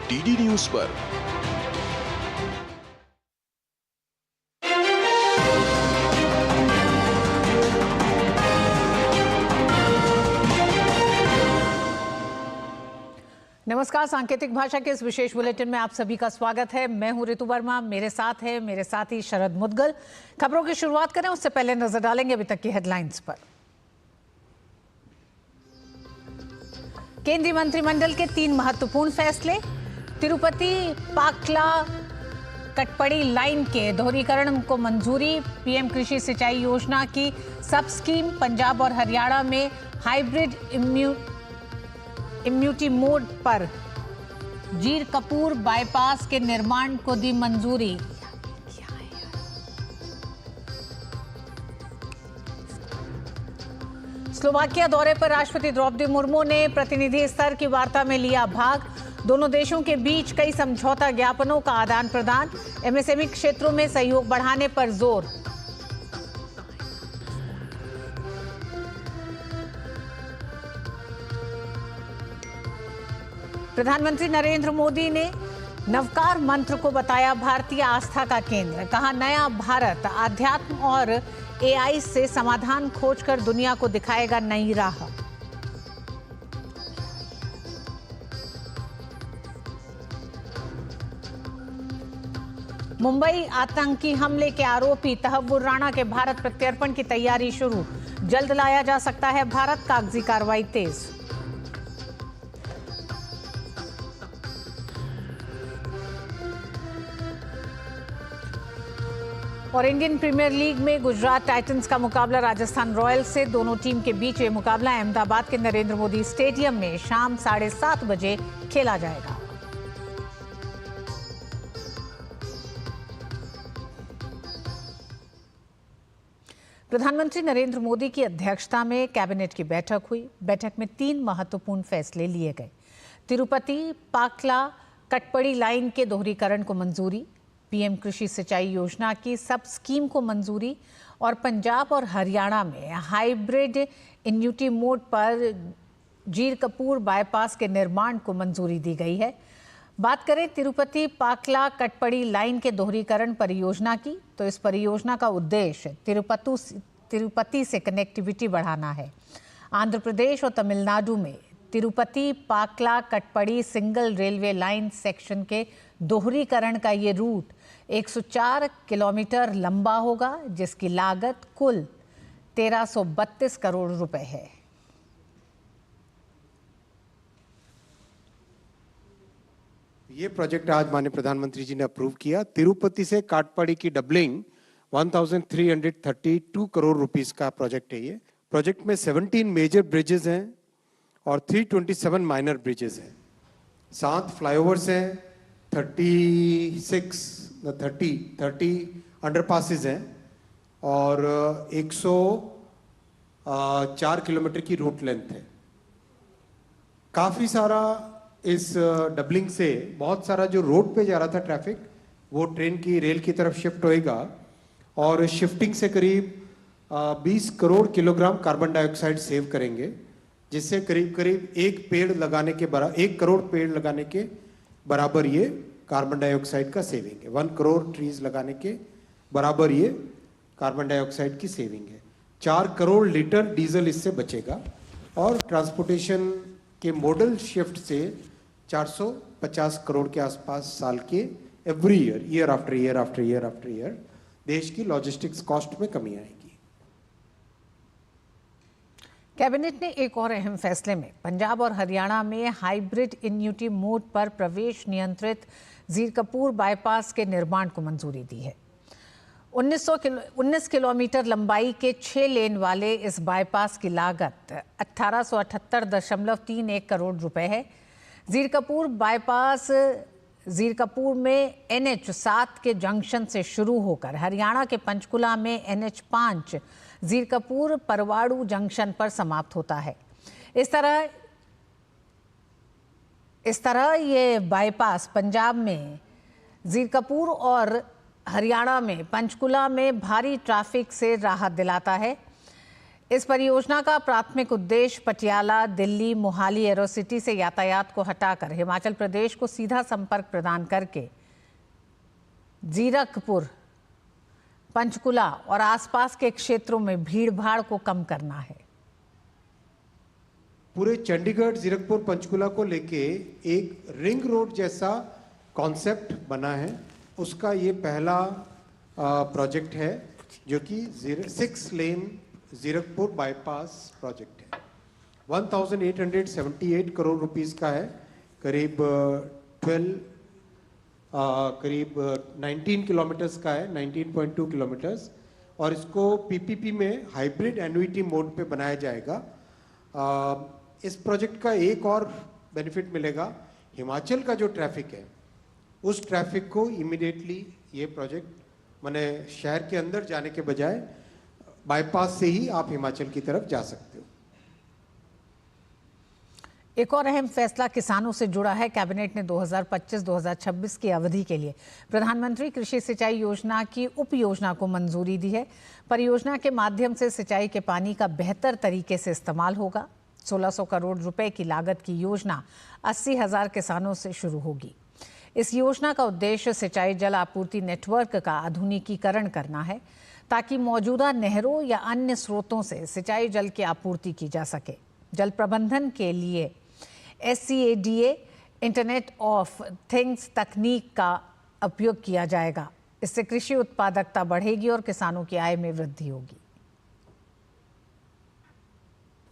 DD news पर। नमस्कार, सांकेतिक भाषा के इस विशेष बुलेटिन में आप सभी का स्वागत है। मैं हूं ऋतु वर्मा, मेरे साथी शरद मुदगल। खबरों की शुरुआत करें उससे पहले नजर डालेंगे अभी तक की हेडलाइंस पर। केंद्रीय मंत्रिमंडल के 3 महत्वपूर्ण फैसले। तिरुपति पाकला कटपड़ी लाइन के दोहरीकरण को मंजूरी। पीएम कृषि सिंचाई योजना की सब स्कीम पंजाब और हरियाणा में हाइब्रिड इम्यूनिटी मोड पर जीर कपूर बाईपास के निर्माण को दी मंजूरी। स्लोवाकिया दौरे पर राष्ट्रपति द्रौपदी मुर्मू ने प्रतिनिधि स्तर की वार्ता में लिया भाग। दोनों देशों के बीच कई समझौता ज्ञापनों का आदान प्रदान। एमएसएमई क्षेत्रों में सहयोग बढ़ाने पर जोर। प्रधानमंत्री नरेंद्र मोदी ने नवकार मंत्र को बताया भारतीय आस्था का केंद्र। कहा, नया भारत आध्यात्म और एआई से समाधान खोजकर दुनिया को दिखाएगा नई राह। मुंबई आतंकी हमले के आरोपी तहव्वुर राणा के भारत प्रत्यर्पण की तैयारी शुरू। जल्द लाया जा सकता है भारत, कागजी कार्रवाई तेज। और इंडियन प्रीमियर लीग में गुजरात टाइटंस का मुकाबला राजस्थान रॉयल्स से। दोनों टीम के बीच ये मुकाबला अहमदाबाद के नरेंद्र मोदी स्टेडियम में शाम 7:30 बजे खेला जाएगा। प्रधानमंत्री नरेंद्र मोदी की अध्यक्षता में कैबिनेट की बैठक हुई। बैठक में 3 महत्वपूर्ण फैसले लिए गए। तिरुपति पाकला कटपड़ी लाइन के दोहरीकरण को मंजूरी। पीएम कृषि सिंचाई योजना की सब स्कीम को मंजूरी। और पंजाब और हरियाणा में हाइब्रिड इम्यूनिटी मोड पर जीर कपूर बाईपास के निर्माण को मंजूरी दी गई है। बात करें तिरुपति पाकला कटपड़ी लाइन के दोहरीकरण परियोजना की, तो इस परियोजना का उद्देश्य तिरुपति से कनेक्टिविटी बढ़ाना है। आंध्र प्रदेश और तमिलनाडु में Tirupati Pakala Katpadi single railway line section के दोहरीकरण का ये रूट 104 किलोमीटर लंबा होगा, जिसकी लागत कुल 1332 करोड़ रुपए है। ये प्रोजेक्ट आज माननीय प्रधानमंत्री जी ने अप्रूव किया। तिरुपति से काटपड़ी की डबलिंग 1332 करोड़ रुपीस का प्रोजेक्ट है। ये प्रोजेक्ट में 17 मेजर ब्रिजेस हैं और 327 माइनर ब्रिजेस हैं। 7 फ्लाईओवर्स हैं, 30 अंडरपासेस हैं और 104 किलोमीटर की रूट लेंथ है। काफी सारा इस डबलिंग से बहुत सारा जो रोड पे जा रहा था ट्रैफिक, वो ट्रेन की रेल की तरफ शिफ्ट होएगा और शिफ्टिंग से करीब 20 crore kilogram carbon dioxide save करेंगे, जिससे करीब 1 करोड़ पेड़ लगाने के बराबर ये कार्बन डाइऑक्साइड का सेविंग है। 1 करोड़ ट्रीज लगाने के बराबर ये कार्बन डाइऑक्साइड की सेविंग है। 4 करोड़ लीटर डीजल इससे बचेगा और ट्रांसपोर्टेशन के मॉडल शिफ्ट से 450 करोड़ के आसपास साल के एवरी ईयर आफ्टर ईयर देश की लॉजिस्टिक्स कॉस्ट में कमी आएगी। कैबिनेट ने एक और अहम फैसले में पंजाब और हरियाणा में हाइब्रिड इम्यूनिटी मोड पर प्रवेश नियंत्रित जीर कपूर बाईपास के निर्माण को मंजूरी दी है। 19 किलोमीटर लंबाई के 6 लेन वाले इस बाईपास की लागत 1878.31 करोड़ रुपए है। जीरकपुर बाईपास जीरकपुर में NH7 के जंक्शन से शुरू होकर हरियाणा के पंचकुला में NH5 जीरकपुर परवाड़ू जंक्शन पर समाप्त होता है। इस तरह ये बाईपास पंजाब में जीरकपुर और हरियाणा में पंचकुला में भारी ट्रैफिक से राहत दिलाता है। इस परियोजना का प्राथमिक उद्देश्य पटियाला, दिल्ली, मोहाली एरोसिटी से यातायात को हटाकर हिमाचल प्रदेश को सीधा संपर्क प्रदान करके जीरकपुर, पंचकुला और आसपास के क्षेत्रों में भीड़-भाड़ को कम करना है। पूरे चंडीगढ़, जीरकपुर, पंचकुला को लेके एक रिंग रोड जैसा कॉन्सेप्ट बना है। उसका ये पहला प्रोजेक्ट है जो कि 6 लेन जीरकपुर बाईपास प्रोजेक्ट है। 1878 करोड़ रुपीस का है। करीब 19 किलोमीटर्स का है, 19.2 किलोमीटर्स। और इसको पीपीपी में हाइब्रिड एन्युइटी मोड पे बनाया जाएगा। इस प्रोजेक्ट का एक और बेनिफिट मिलेगा, हिमाचल का जो ट्रैफिक है उस ट्रैफिक को इमीडिएटली ये प्रोजेक्ट माने शहर के अंदर जाने के बजाय बाईपास से ही आप हिमाचल की तरफ जा सकते हो। एक और अहम फैसला किसानों से जुड़ा है। कैबिनेट ने 2025-2026 की अवधि के लिए प्रधानमंत्री कृषि सिंचाई योजना की उप योजना को मंजूरी दी है। परियोजना के माध्यम से सिंचाई के पानी का बेहतर तरीके से इस्तेमाल होगा। 1600 करोड़ रुपए की लागत की योजना 80,000 किसानों से शुरू होगी। इस योजना का उद्देश्य सिंचाई जल आपूर्ति नेटवर्क का आधुनिकीकरण करना है ताकि मौजूदा नहरों या अन्य स्रोतों से सिंचाई जल की आपूर्ति की जा सके। जल प्रबंधन के लिए SCADA इंटरनेट ऑफ थिंग्स तकनीक का उपयोग किया जाएगा। इससे कृषि उत्पादकता बढ़ेगी और किसानों की आय में वृद्धि होगी।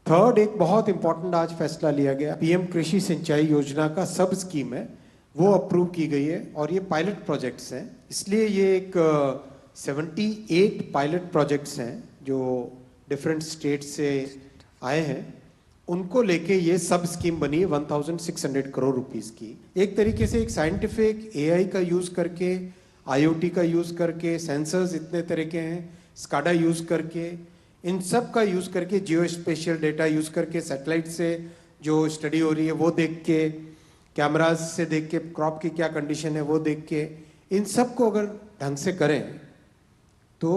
थर्ड, एक बहुत इंपॉर्टेंट आज फैसला लिया गया। पीएम कृषि सिंचाई योजना का सब स्कीम है वो अप्रूव की गई है और ये पायलट प्रोजेक्ट्स हैं। इसलिए ये एक 78 पायलट प्रोजेक्ट्स हैं जो डिफरेंट स्टेट से आए हैं। उनको लेके ये सब स्कीम बनी है 1600 करोड़ रुपीस की। एक तरीके से एक साइंटिफिक AI का यूज करके, IoT का यूज करके, सेंसर्स इतने तरह के हैं, स्काडा यूज करके, इन सब का यूज करके, जियो स्पेशियल डेटा यूज करके, सैटेलाइट से जो स्टडी हो रही है वो देख के, कैमराज से देख के, क्रॉप की क्या कंडीशन है वो देख के, इन सब को अगर ढंग से करें तो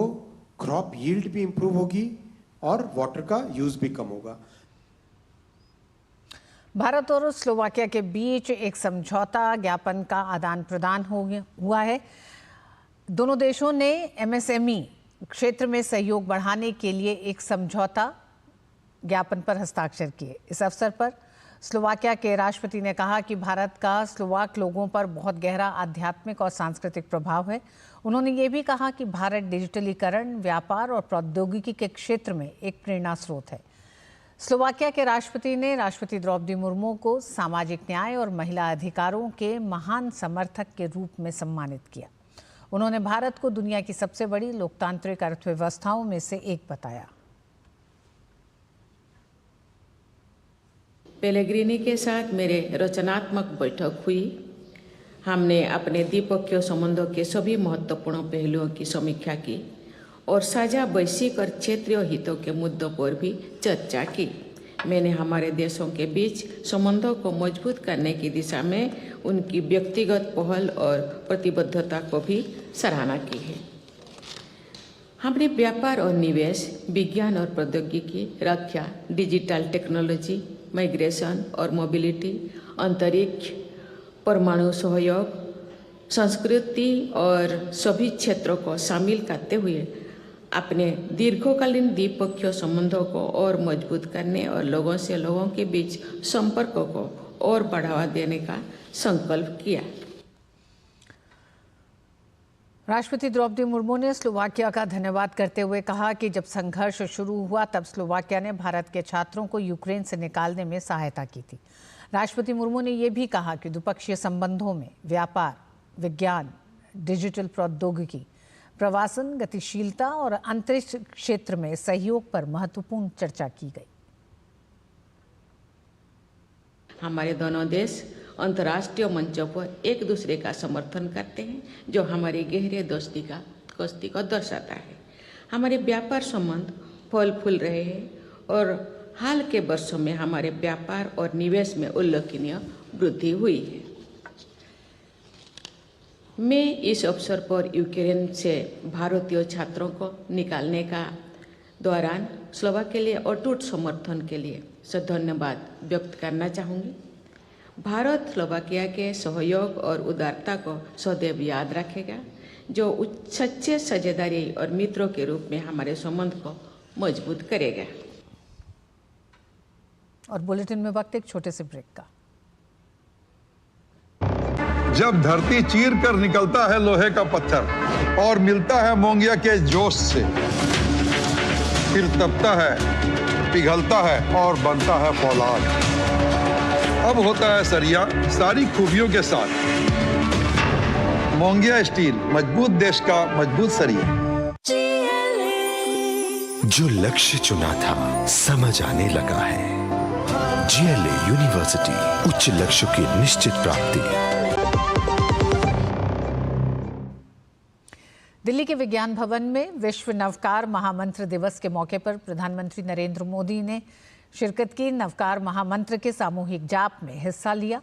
क्रॉप यील्ड भी इंप्रूव होगी और वाटर का यूज भी कम होगा। भारत और स्लोवाकिया के बीच एक समझौता ज्ञापन का आदान प्रदान हुआ है। दोनों देशों ने MSME क्षेत्र में सहयोग बढ़ाने के लिए एक समझौता ज्ञापन पर हस्ताक्षर किए। इस अवसर पर स्लोवाकिया के राष्ट्रपति ने कहा कि भारत का स्लोवाक लोगों पर बहुत गहरा आध्यात्मिक और सांस्कृतिक प्रभाव है। उन्होंने ये भी कहा कि भारत डिजिटलीकरण, व्यापार और प्रौद्योगिकी के क्षेत्र में एक प्रेरणा स्रोत है। स्लोवाकिया के राष्ट्रपति ने राष्ट्रपति द्रौपदी मुर्मू को सामाजिक न्याय और महिला अधिकारों के महान समर्थक के रूप में सम्मानित किया। उन्होंने भारत को दुनिया की सबसे बड़ी लोकतांत्रिक अर्थव्यवस्थाओं में से एक बताया। पेलेग्रिनी के साथ मेरे रचनात्मक बैठक हुई। हमने अपने द्विपक्षीय संबंधों के सभी महत्वपूर्ण पहलुओं की समीक्षा की और साझा वैश्विक और क्षेत्रीय हितों के मुद्दों पर भी चर्चा की। मैंने हमारे देशों के बीच संबंधों को मजबूत करने की दिशा में उनकी व्यक्तिगत पहल और प्रतिबद्धता को भी सराहना की है। हमने व्यापार और निवेश, विज्ञान और प्रौद्योगिकी, रक्षा, डिजिटल टेक्नोलॉजी, माइग्रेशन और मोबिलिटी, अंतरिक्ष, परमाणु सहयोग, संस्कृति और सभी क्षेत्रों को शामिल करते हुए अपने दीर्घकालीन द्विपक्षीय संबंधों को और मजबूत करने और लोगों से लोगों के बीच संपर्कों को और बढ़ावा देने का संकल्प किया। राष्ट्रपति द्रौपदी मुर्मू ने स्लोवाकिया का धन्यवाद करते हुए कहा कि जब संघर्ष शुरू हुआ तब स्लोवाकिया ने भारत के छात्रों को यूक्रेन से निकालने में सहायता की थी। राष्ट्रपति मुर्मू ने यह भी कहा कि द्विपक्षीय संबंधों में व्यापार, विज्ञान, डिजिटल प्रौद्योगिकी, प्रवासन, गतिशीलता और अंतरिक्ष क्षेत्र में सहयोग पर महत्वपूर्ण चर्चा की गई। हमारे दोनों देश अंतर्राष्ट्रीय मंचों पर एक दूसरे का समर्थन करते हैं, जो हमारी गहरे दोस्ती को दर्शाता है। हमारे व्यापार संबंध फल फूल रहे हैं और हाल के वर्षों में हमारे व्यापार और निवेश में उल्लेखनीय वृद्धि हुई है। मैं इस अवसर पर यूक्रेन से भारतीय छात्रों को निकालने का दौरान स्लोवाक के लिए अटूट समर्थन के लिए धन्यवाद व्यक्त करना चाहूँगी। भारत स्लोवाकिया के सहयोग और उदारता को सदैव याद रखेगा, जो सच्चे साझेदारी और मित्रों के रूप में हमारे संबंध को मजबूत करेगा। और बुलेटिन में वक्त एक छोटे से ब्रेक का। जब धरती चीर कर निकलता है लोहे का पत्थर और मिलता है मोंगिया के जोश से, फिर तपता है, पिघलता है और बनता है फौलाद। अब होता है सरिया सारी खूबियों के साथ। मोंगिया स्टील, मजबूत देश का मजबूत सरिया। जो लक्ष्य चुना था समझ आने लगा है। GLA यूनिवर्सिटी, उच्च लक्ष्य की निश्चित प्राप्ति। दिल्ली के विज्ञान भवन में विश्व नवकार महामंत्र दिवस के मौके पर प्रधानमंत्री नरेंद्र मोदी ने शिरकत की। नवकार महामंत्र के सामूहिक जाप में हिस्सा लिया।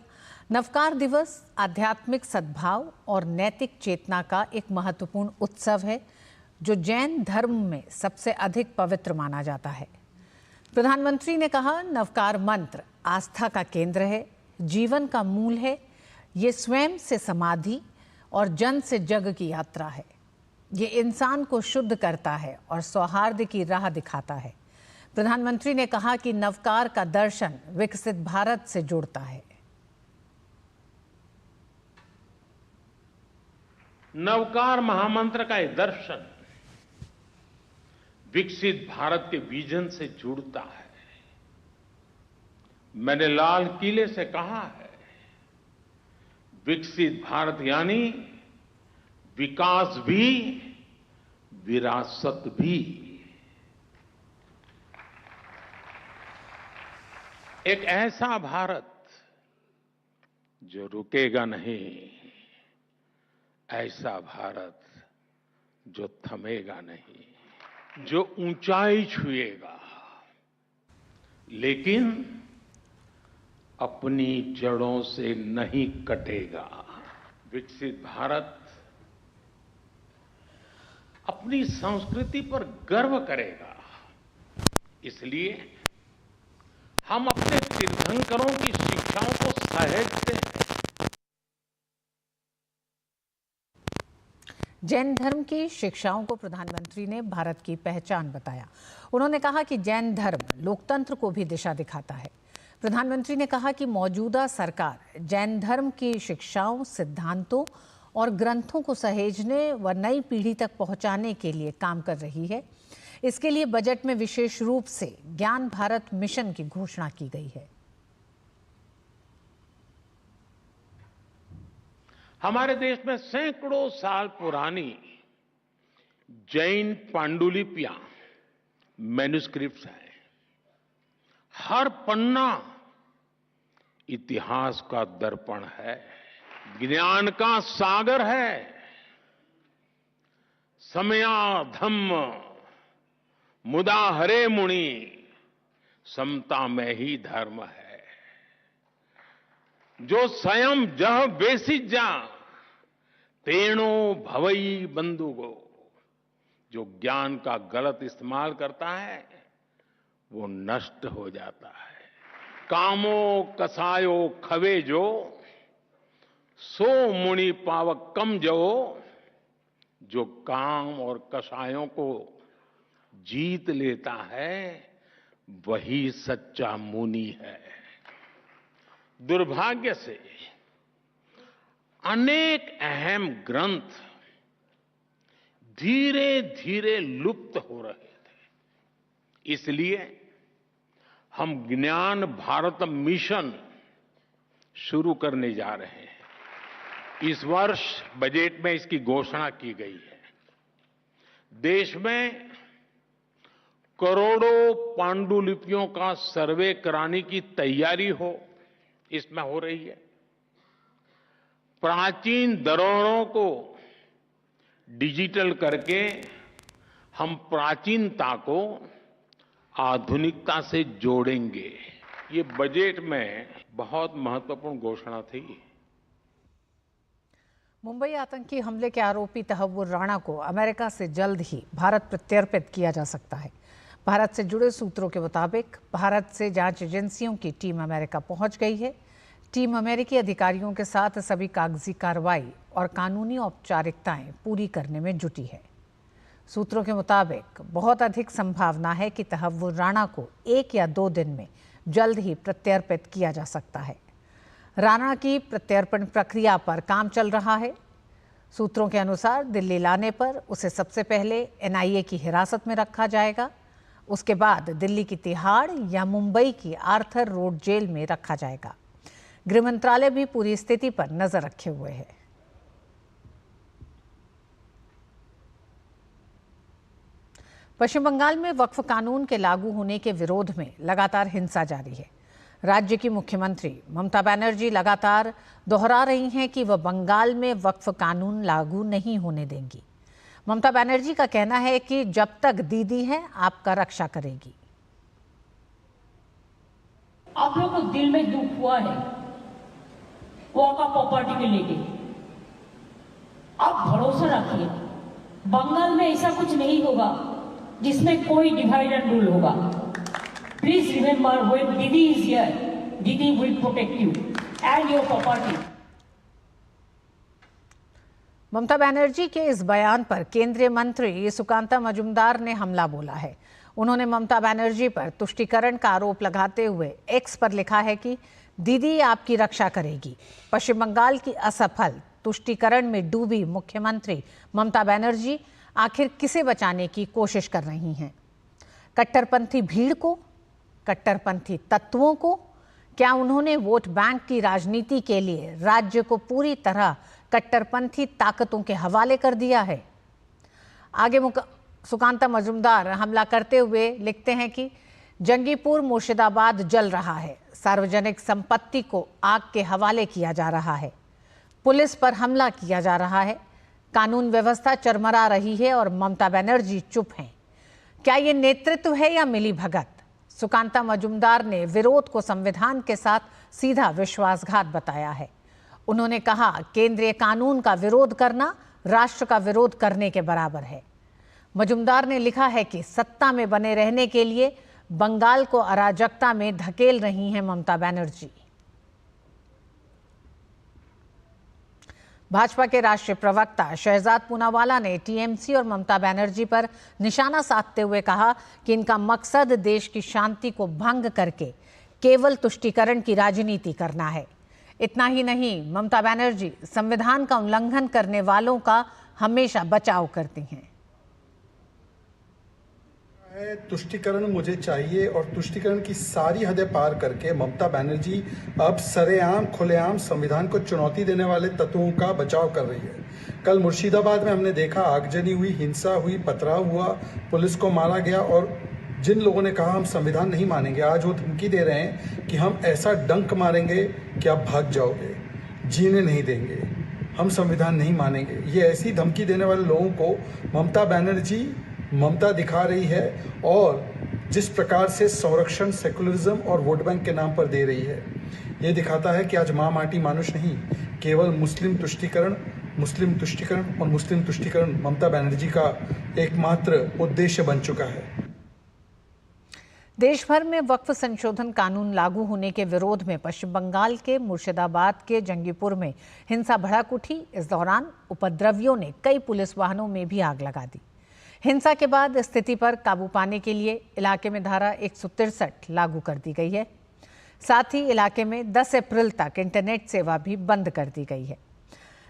नवकार दिवस आध्यात्मिक सद्भाव और नैतिक चेतना का एक महत्वपूर्ण उत्सव है, जो जैन धर्म में सबसे अधिक पवित्र माना जाता है। प्रधानमंत्री ने कहा, नवकार मंत्र आस्था का केंद्र है, जीवन का मूल है। ये स्वयं से समाधि और जन से जग की यात्रा है। ये इंसान को शुद्ध करता है और सौहार्द की राह दिखाता है। प्रधानमंत्री ने कहा कि नवकार का दर्शन विकसित भारत से जुड़ता है। नवकार महामंत्र का ये दर्शन विकसित भारत के विजन से जुड़ता है। मैंने लाल किले से कहा है, विकसित भारत यानी विकास भी, विरासत भी। एक ऐसा भारत जो रुकेगा नहीं, ऐसा भारत जो थमेगा नहीं, जो ऊंचाई छुएगा लेकिन अपनी जड़ों से नहीं कटेगा। विकसित भारत अपनी संस्कृति पर गर्व करेगा। इसलिए हम अपने तीर्थंकरों की शिक्षाओं को सहेजते हैं। जैन धर्म की शिक्षाओं को प्रधानमंत्री ने भारत की पहचान बताया। उन्होंने कहा कि जैन धर्म लोकतंत्र को भी दिशा दिखाता है। प्रधानमंत्री ने कहा कि मौजूदा सरकार जैन धर्म की शिक्षाओं, सिद्धांतों और ग्रंथों को सहेजने व नई पीढ़ी तक पहुंचाने के लिए काम कर रही है। इसके लिए बजट में विशेष रूप से ज्ञान भारत मिशन की घोषणा की गई है। हमारे देश में सैकड़ों साल पुरानी जैन पांडुलिपियां, मैन्युस्क्रिप्ट्स हैं। हर पन्ना इतिहास का दर्पण है, ज्ञान का सागर है। समया धम्म मुदा हरे मुनि, समता में ही धर्म है। जो स्वयं जह बेसिज जा, तेणो भवई बंधुगो। जो ज्ञान का गलत इस्तेमाल करता है वो नष्ट हो जाता है। कामो कसायो खवे जो, सो मुनि पावक कम जो। जो काम और कसायों को जीत लेता है वही सच्चा मुनि है। दुर्भाग्य से अनेक अहम ग्रंथ धीरे धीरे लुप्त हो रहे थे। इसलिए हम ज्ञान भारत मिशन शुरू करने जा रहे हैं। इस वर्ष बजट में इसकी घोषणा की गई है। देश में करोड़ों पांडुलिपियों का सर्वे कराने की तैयारी इसमें हो रही है। प्राचीन धरोहरों को डिजिटल करके हम प्राचीनता को आधुनिकता से जोड़ेंगे। ये बजट में बहुत महत्वपूर्ण घोषणा थी। मुंबई आतंकी हमले के आरोपी तहव्वुर राणा को अमेरिका से जल्द ही भारत प्रत्यर्पित किया जा सकता है। भारत से जुड़े सूत्रों के मुताबिक भारत से जांच एजेंसियों की टीम अमेरिका पहुंच गई है। टीम अमेरिकी अधिकारियों के साथ सभी कागजी कार्रवाई और कानूनी औपचारिकताएं पूरी करने में जुटी है। सूत्रों के मुताबिक बहुत अधिक संभावना है कि तहव्वुर राणा को 1 या 2 दिन में जल्द ही प्रत्यर्पित किया जा सकता है। राणा की प्रत्यर्पण प्रक्रिया पर काम चल रहा है। सूत्रों के अनुसार दिल्ली लाने पर उसे सबसे पहले NIA की हिरासत में रखा जाएगा। उसके बाद दिल्ली की तिहाड़ या मुंबई की आर्थर रोड जेल में रखा जाएगा। गृह मंत्रालय भी पूरी स्थिति पर नजर रखे हुए है। पश्चिम बंगाल में वक्फ कानून के लागू होने के विरोध में लगातार हिंसा जारी है। राज्य की मुख्यमंत्री ममता बनर्जी लगातार दोहरा रही हैं कि वह बंगाल में वक्फ कानून लागू नहीं होने देंगी। ममता बनर्जी का कहना है कि जब तक दीदी है आपका रक्षा करेगी। आप लोगों को दिल में दुख हुआ है वक्फ प्रॉपर्टी के लेके, आप भरोसा रखिए बंगाल में ऐसा कुछ नहीं होगा जिसमें कोई डिवाइड एंड रूल होगा। Please remember when Didi is here, Didi will protect you and your property. Mamata Banerjee के इस बयान पर केंद्रीय मंत्री सुकांता मजूमदार ने हमला बोला है। उन्होंने ममता बनर्जी पर तुष्टीकरण का आरोप लगाते हुए एक्स पर लिखा है कि दीदी आपकी रक्षा करेगी। पश्चिम बंगाल की असफल तुष्टीकरण में डूबी मुख्यमंत्री ममता बनर्जी आखिर किसे बचाने की कोशिश कर रही हैं? कट्टरपंथी भीड़ को, कट्टरपंथी तत्वों को? क्या उन्होंने वोट बैंक की राजनीति के लिए राज्य को पूरी तरह कट्टरपंथी ताकतों के हवाले कर दिया है? आगे सुकांता मजूमदार हमला करते हुए लिखते हैं कि जंगीपुर मुर्शिदाबाद जल रहा है, सार्वजनिक संपत्ति को आग के हवाले किया जा रहा है, पुलिस पर हमला किया जा रहा है, कानून व्यवस्था चरमरा रही है और ममता बनर्जी चुप हैं। क्या ये नेतृत्व है या मिली भगत? सुकांता मजूमदार ने विरोध को संविधान के साथ सीधा विश्वासघात बताया है। उन्होंने कहा केंद्रीय कानून का विरोध करना राष्ट्र का विरोध करने के बराबर है। मजूमदार ने लिखा है कि सत्ता में बने रहने के लिए बंगाल को अराजकता में धकेल रही हैं ममता बनर्जी। भाजपा के राष्ट्रीय प्रवक्ता शहजाद पूनावाला ने टीएमसी और ममता बनर्जी पर निशाना साधते हुए कहा कि इनका मकसद देश की शांति को भंग करके केवल तुष्टीकरण की राजनीति करना है। इतना ही नहीं, ममता बनर्जी संविधान का उल्लंघन करने वालों का हमेशा बचाव करती हैं। तुष्टीकरण मुझे चाहिए और तुष्टीकरण की सारी हदें पार करके ममता बनर्जी अब सरेआम खुलेआम संविधान को चुनौती देने वाले तत्वों का बचाव कर रही है। कल मुर्शिदाबाद में हमने देखा आगजनी हुई, हिंसा हुई, पथराव हुआ, पुलिस को मारा गया और जिन लोगों ने कहा हम संविधान नहीं मानेंगे, आज वो धमकी दे रहे हैं कि हम ऐसा डंक मारेंगे कि आप भाग जाओगे, जीने नहीं देंगे, हम संविधान नहीं मानेंगे। ये ऐसी धमकी देने वाले लोगों को ममता बनर्जी ममता दिखा रही है और जिस प्रकार से संरक्षण सेकुलरिज्म और वोट बैंक के नाम पर दे रही है, ये दिखाता है कि आज माँ माटी मानुष नहीं, केवल मुस्लिम तुष्टीकरण और मुस्लिम तुष्टीकरण ममता बनर्जी का एकमात्र उद्देश्य बन चुका है। देश भर में वक्फ संशोधन कानून लागू होने के विरोध में पश्चिम बंगाल के मुर्शिदाबाद के जंगीपुर में हिंसा भड़क उठी। इस दौरान उपद्रवियों ने कई पुलिस वाहनों में भी आग लगा दी। हिंसा के बाद स्थिति पर काबू पाने के लिए इलाके में धारा 163 लागू कर दी गई है। साथ ही इलाके में 10 अप्रैल तक इंटरनेट सेवा भी बंद कर दी गई है।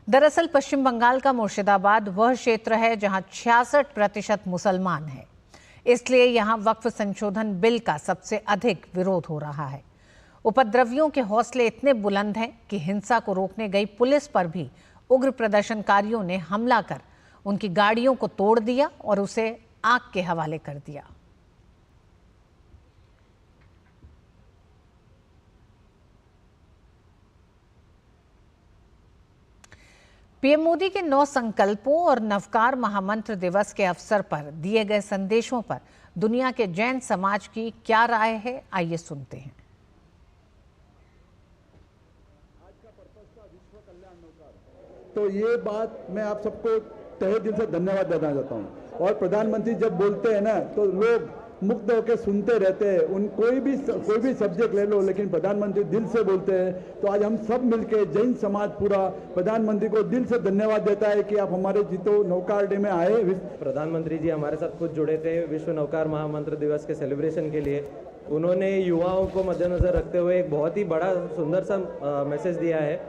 दरअसल पश्चिम बंगाल का मुर्शिदाबाद वह क्षेत्र है जहां 66% मुसलमान हैं, इसलिए यहां वक्फ संशोधन बिल का सबसे अधिक विरोध हो रहा है। उपद्रवियों के हौसले इतने बुलंद हैं कि हिंसा को रोकने गई पुलिस पर भी उग्र प्रदर्शनकारियों ने हमला कर उनकी गाड़ियों को तोड़ दिया और उसे आग के हवाले कर दिया। पीएम मोदी के 9 संकल्पों और नवकार महामंत्र दिवस के अवसर पर दिए गए संदेशों पर दुनिया के जैन समाज की क्या राय है, आइए सुनते हैं। तो ये बात मैं आप सबको तहे दिल से धन्यवाद देना चाहता हूँ। और प्रधानमंत्री जब बोलते हैं ना तो लोग मुक्त होकर सुनते रहते हैं। उन कोई भी सब्जेक्ट ले लो, लेकिन प्रधानमंत्री दिल से बोलते हैं। तो आज हम सब मिलकर जैन समाज पूरा प्रधानमंत्री को दिल से धन्यवाद देता है कि आप हमारे जीतो नौकार डे में आए। प्रधानमंत्री जी हमारे साथ खुद जुड़े थे विश्व नौकार महामंत्र दिवस के सेलिब्रेशन के लिए। उन्होंने युवाओं को मद्देनजर रखते हुए एक बहुत ही बड़ा सुंदर सा मैसेज दिया है।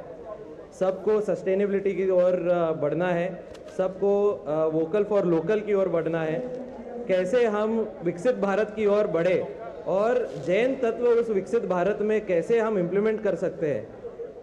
सबको सस्टेनेबिलिटी की ओर बढ़ना है, सबको वोकल फॉर लोकल की ओर बढ़ना है, कैसे हम विकसित भारत की ओर बढ़े और जैन तत्व उस विकसित भारत में कैसे हम इम्प्लीमेंट कर सकते हैं,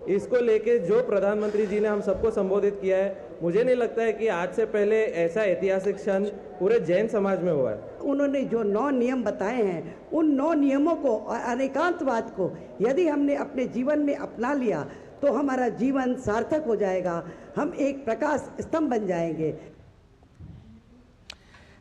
इसको लेके जो प्रधानमंत्री जी ने हम सबको संबोधित किया है, मुझे नहीं लगता है कि आज से पहले ऐसा ऐतिहासिक क्षण पूरे जैन समाज में हुआ है। उन्होंने जो 9 नियम बताए हैं, उन 9 नियमों को और अनेकांतवाद को यदि हमने अपने जीवन में अपना लिया तो हमारा जीवन सार्थक हो जाएगा, हम एक प्रकाश स्तंभ बन जाएंगे।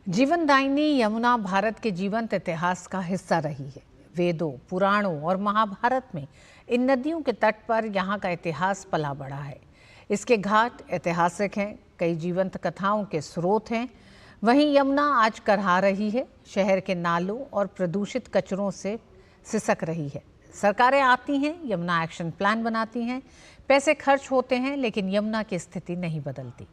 जीवनदायिनी यमुना भारत के जीवंत इतिहास का हिस्सा रही है। वेदों, पुराणों और महाभारत में इन नदियों के तट पर यहाँ का इतिहास पला बढ़ा है। इसके घाट ऐतिहासिक हैं, कई जीवंत कथाओं के स्रोत हैं। वहीं यमुना आज करहा रही है, शहर के नालों और प्रदूषित कचरों से सिसक रही है। सरकारें आती हैं, यमुना एक्शन प्लान बनाती हैं, पैसे खर्च होते हैं, लेकिन यमुना की स्थिति नहीं बदलती।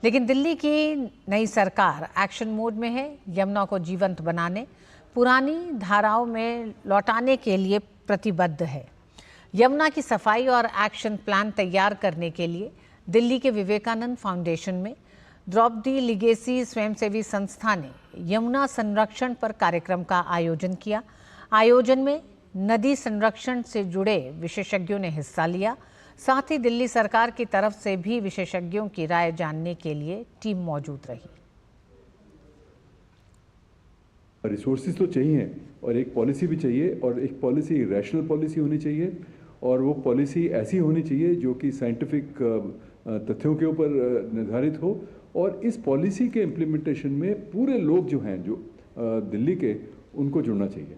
लेकिन दिल्ली की नई सरकार एक्शन मोड में है, यमुना को जीवंत बनाने, पुरानी धाराओं में लौटाने के लिए प्रतिबद्ध है। यमुना की सफाई और एक्शन प्लान तैयार करने के लिए दिल्ली के विवेकानंद फाउंडेशन में द्रौपदी लिगेसी स्वयंसेवी संस्था ने यमुना संरक्षण पर कार्यक्रम का आयोजन किया। आयोजन में नदी संरक्षण से जुड़े विशेषज्ञों ने हिस्सा लिया। साथ ही दिल्ली सरकार की तरफ से भी विशेषज्ञों की राय जानने के लिए टीम मौजूद रही। रिसोर्सेज तो चाहिए और एक पॉलिसी भी चाहिए, और एक पॉलिसी रैशनल पॉलिसी होनी चाहिए, और वो पॉलिसी ऐसी होनी चाहिए जो कि साइंटिफिक तथ्यों के ऊपर निर्धारित हो। और इस पॉलिसी के इम्प्लीमेंटेशन में पूरे लोग जो हैं, जो दिल्ली के, उनको जुड़ना चाहिए।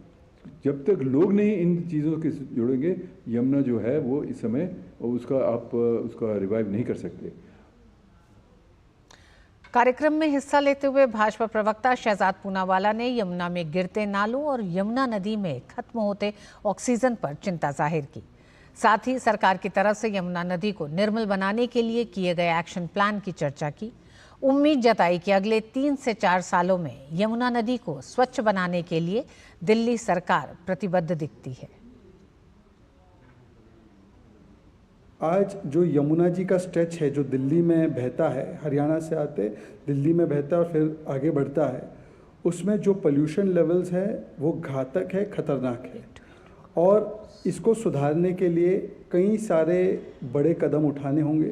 जब तक लोग नहीं इन चीज़ों के जुड़ेंगे, यमुना जो है वो इस समय उसका रिवाइव नहीं कर सकते। कार्यक्रम में हिस्सा लेते हुए भाजपा प्रवक्ता शहजाद पूनावाला ने यमुना में गिरते नालों और यमुना नदी में खत्म होते ऑक्सीजन पर चिंता जाहिर की। साथ ही सरकार की तरफ से यमुना नदी को निर्मल बनाने के लिए किए गए एक्शन प्लान की चर्चा की। उम्मीद जताई कि अगले 3 से 4 सालों में यमुना नदी को स्वच्छ बनाने के लिए दिल्ली सरकार प्रतिबद्ध दिखती है। आज जो यमुना जी का स्ट्रेच है, जो दिल्ली में बहता है, हरियाणा से आते दिल्ली में बहता है और फिर आगे बढ़ता है, उसमें जो पोल्यूशन लेवल्स है वो घातक है, खतरनाक है। और इसको सुधारने के लिए कई सारे बड़े कदम उठाने होंगे।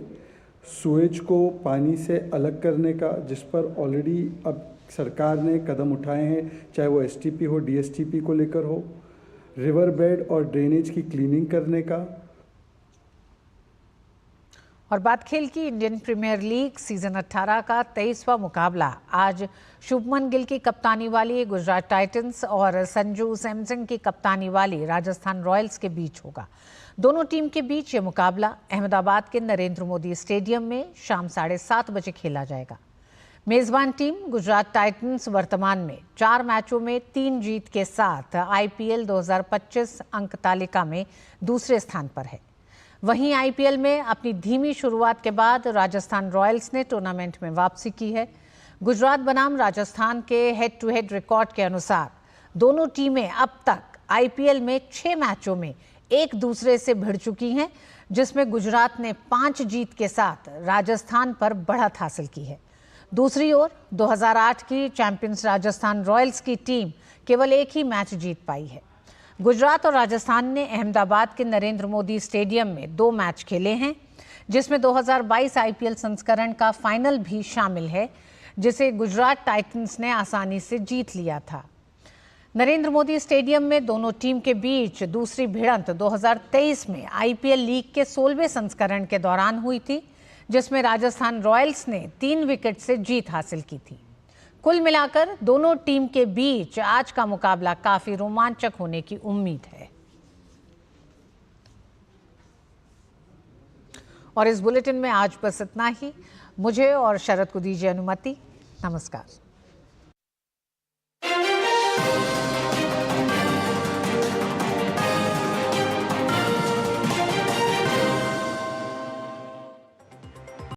सूएज को पानी से अलग करने का, जिस पर ऑलरेडी अब सरकार ने कदम उठाए हैं, चाहे वो एसटीपी हो, डीएसटीपी को लेकर हो, रिवर बेड और ड्रेनेज की क्लीनिंग करने का। और बात खेल की, इंडियन प्रीमियर लीग सीजन 18 का 23वां मुकाबला आज शुभमन गिल की कप्तानी वाली गुजरात टाइटंस और संजू सैमसन की कप्तानी वाली राजस्थान रॉयल्स के बीच होगा। दोनों टीम के बीच ये मुकाबला अहमदाबाद के नरेंद्र मोदी स्टेडियम में शाम 7:30 बजे खेला जाएगा। मेजबान टीम गुजरात टाइटंस वर्तमान में 4 मैचों में 3 जीत के साथ आईपीएल 2025 अंक तालिका में दूसरे स्थान पर है। वहीं आईपीएल में अपनी धीमी शुरुआत के बाद राजस्थान रॉयल्स ने टूर्नामेंट में वापसी की है। गुजरात बनाम राजस्थान के हेड टू हेड रिकॉर्ड के अनुसार दोनों टीमें अब तक आईपीएल में 6 मैचों में एक दूसरे से भिड़ चुकी हैं, जिसमें गुजरात ने 5 जीत के साथ राजस्थान पर बढ़त हासिल की है। दूसरी ओर 2008 की चैंपियंस राजस्थान रॉयल्स की टीम केवल एक ही मैच जीत पाई है। गुजरात और राजस्थान ने अहमदाबाद के नरेंद्र मोदी स्टेडियम में 2 मैच खेले हैं, जिसमें 2022 आईपीएल संस्करण का फाइनल भी शामिल है, जिसे गुजरात टाइटंस ने आसानी से जीत लिया था। नरेंद्र मोदी स्टेडियम में दोनों टीम के बीच दूसरी भिड़ंत 2023 में आईपीएल लीग के 16वें संस्करण के दौरान हुई थी, जिसमें राजस्थान रॉयल्स ने 3 विकेट से जीत हासिल की थी। कुल मिलाकर दोनों टीम के बीच आज का मुकाबला काफी रोमांचक होने की उम्मीद है। और इस बुलेटिन में आज बस इतना ही। मुझे और शरद को दीजिए अनुमति। नमस्कार।